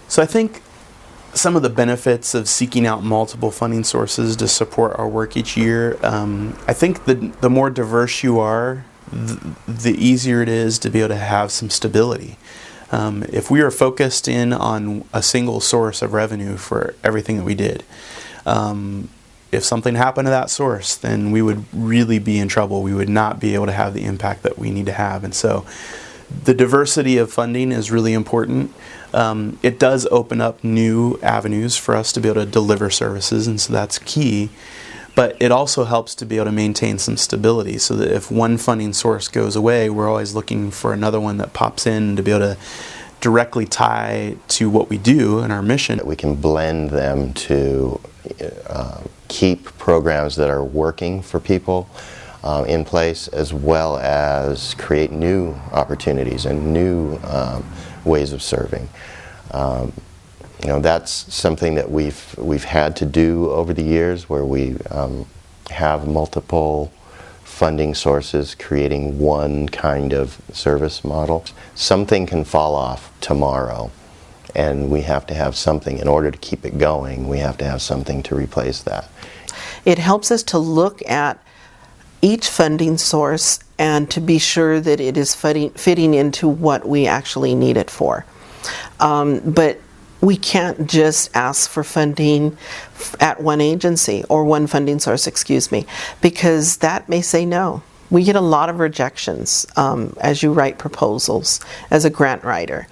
So I think some of the benefits of seeking out multiple funding sources to support our work each year, I think the more diverse you are, the easier it is to be able to have some stability. If we are focused in on a single source of revenue for everything that we did, if something happened to that source, then we would really be in trouble. We would not be able to have the impact that we need to have. And so the diversity of funding is really important. It does open up new avenues for us to be able to deliver services, and so that's key. But it also helps to be able to maintain some stability so that if one funding source goes away, we're always looking for another one that pops in to be able to directly tie to what we do and our mission. We can blend them to keep programs that are working for people in place, as well as create new opportunities and new ways of serving. That's something that we've had to do over the years, where we have multiple funding sources creating one kind of service model. Something can fall off tomorrow, and we have to have something. In order to keep it going, we have to have something to replace that. It helps us to look at each funding source and to be sure that it is fitting into what we actually need it for. But we can't just ask for funding at one agency or one funding source, because that may say no. We get a lot of rejections as you write proposals as a grant writer.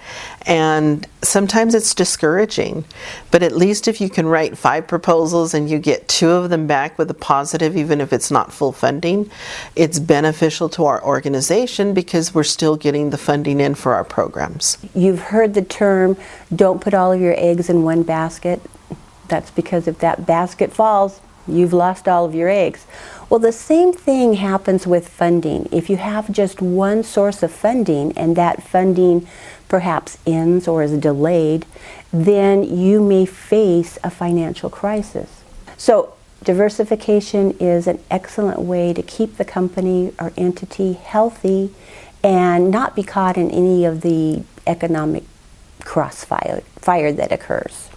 And sometimes it's discouraging, but at least if you can write 5 proposals and you get 2 of them back with a positive, even if it's not full funding, it's beneficial to our organization because we're still getting the funding in for our programs. You've heard the term, don't put all of your eggs in one basket. That's because if that basket falls, you've lost all of your eggs. Well, the same thing happens with funding. If you have just one source of funding and that funding perhaps ends or is delayed, then you may face a financial crisis. So diversification is an excellent way to keep the company or entity healthy and not be caught in any of the economic crossfire that occurs.